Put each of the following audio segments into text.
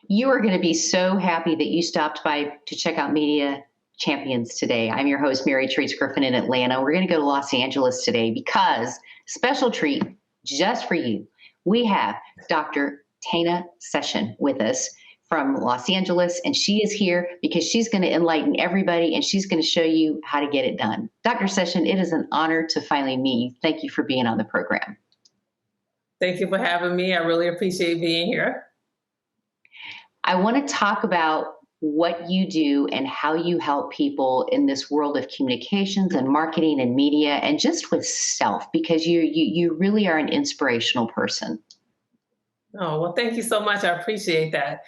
You are going to be so happy that you stopped by to check out Media Champions today. I'm your host, Mary Trace Griffin in Atlanta. We're going to go to Los Angeles today because special treat just for you. We have Dr. Tana Session with us from Los Angeles, and she is here because she's going to enlighten everybody and she's going to show you how to get it done. Dr. Session, it is an honor to finally meet you. Thank you for being on the program. Thank you for having me. I really appreciate being here. I want to talk about what you do and how you help people in this world of communications and marketing and media and just with self, because you really are an inspirational person. Oh, well, thank you so much. I appreciate that.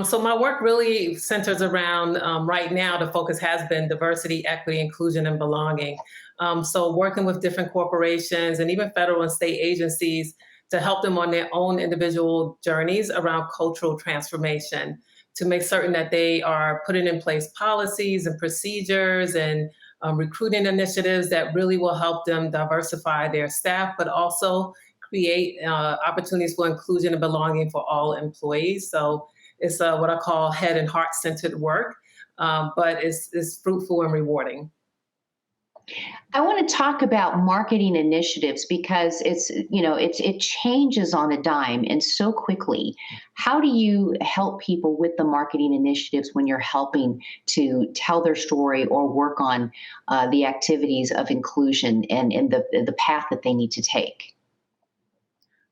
So my work really centers around, right now, the focus has been diversity, equity, inclusion, and belonging. So working with different corporations and even federal and state agencies to help them on their own individual journeys around cultural transformation, to make certain that they are putting in place policies and procedures and recruiting initiatives that really will help them diversify their staff, but also create opportunities for inclusion and belonging for all employees. So it's what I call head and heart centered work, but it's fruitful and rewarding. I want to talk about marketing initiatives because it changes on a dime and so quickly. How do you help people with the marketing initiatives when you're helping to tell their story or work on the activities of inclusion and the path that they need to take?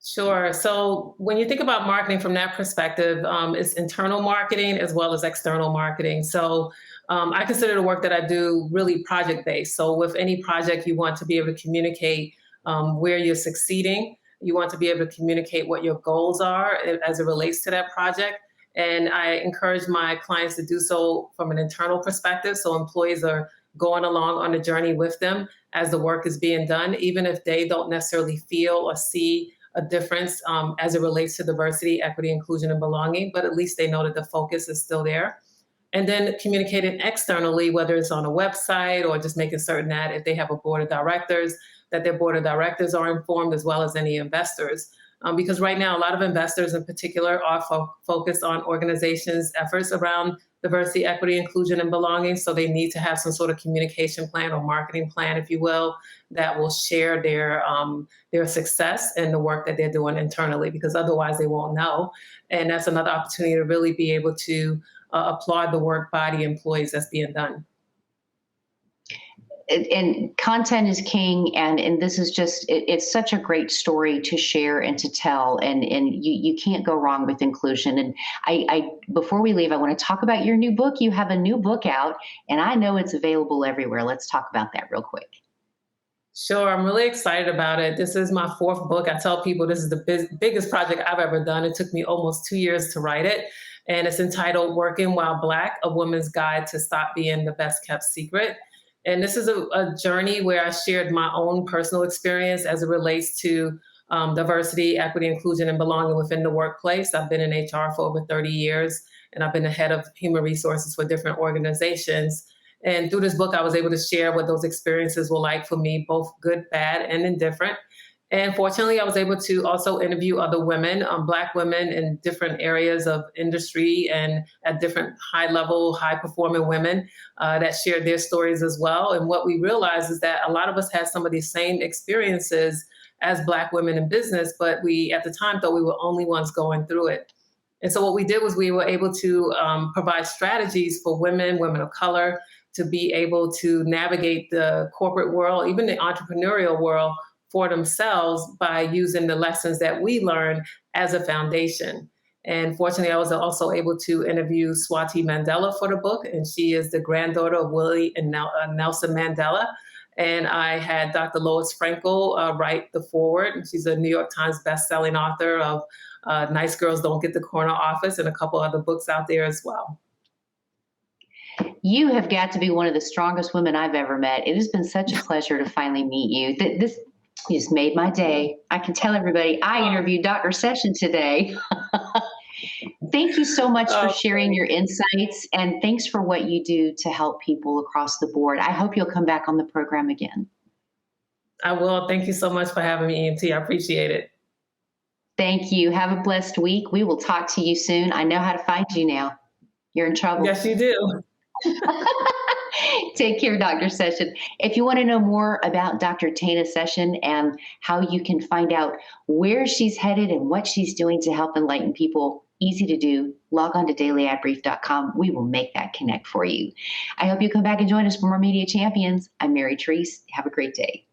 Sure. So when you think about marketing from that perspective, it's internal marketing as well as external marketing. So I consider the work that I do really project based. So with any project, you want to be able to communicate where you're succeeding. You want to be able to communicate what your goals are as it relates to that project. And I encourage my clients to do so from an internal perspective. So employees are going along on the journey with them as the work is being done, even if they don't necessarily feel or see a difference as it relates to diversity, equity, inclusion, and belonging, but at least they know that the focus is still there. And then communicating externally, whether it's on a website or just making certain that if they have a board of directors, that their board of directors are informed as well as any investors. Because right now, a lot of investors in particular are focused on organizations' efforts around diversity, equity, inclusion, and belonging. So they need to have some sort of communication plan or marketing plan, if you will, that will share their success and the work that they're doing internally, because otherwise they won't know. And that's another opportunity to really be able to applaud the work by the employees that's being done. And content is king, and this is just it's such a great story to share and to tell, and you can't go wrong with inclusion. And I before we leave, I want to talk about your new book. You have a new book out, and I know it's available everywhere. Let's talk about that real quick. Sure, I'm really excited about it. This is my fourth book. I tell people this is the biggest project I've ever done. It took me almost 2 years to write it, and it's entitled Working While Black, A Woman's Guide to Stop Being the Best Kept Secret. And this is a journey where I shared my own personal experience as it relates to diversity, equity, inclusion, and belonging within the workplace. I've been in HR for over 30 years, and I've been the head of human resources for different organizations. And through this book, I was able to share what those experiences were like for me, both good, bad, and indifferent. And fortunately, I was able to also interview other women, Black women in different areas of industry and at different high-level, high-performing women that shared their stories as well. And what we realized is that a lot of us had some of these same experiences as Black women in business, but we, at the time, thought we were only ones going through it. And so what we did was we were able to provide strategies for women of color, to be able to navigate the corporate world, even the entrepreneurial world, for themselves by using the lessons that we learned as a foundation. And fortunately, I was also able to interview Swati Mandela for the book, and she is the granddaughter of Willie and Nelson Mandela. And I had Dr. Lois Frankel write the foreword, and she's a New York Times bestselling author of Nice Girls Don't Get the Corner Office and a couple other books out there as well. You have got to be one of the strongest women I've ever met. It has been such a pleasure to finally meet you. This just made my day. I can tell everybody I interviewed Dr. Session today. Thank you so much for sharing your insights, and thanks for what you do to help people across the board. I hope you'll come back on the program again. I will. Thank you so much for having me, EMT. I appreciate it. Thank you. Have a blessed week. We will talk to you soon. I know how to find you now. You're in trouble. Yes, you do. Take care, Dr. Session. If you want to know more about Dr. Tana Session and how you can find out where she's headed and what she's doing to help enlighten people, easy to do, log on to dailyadbrief.com. We will make that connect for you. I hope you come back and join us for more Media Champions. I'm Mary Treese. Have a great day.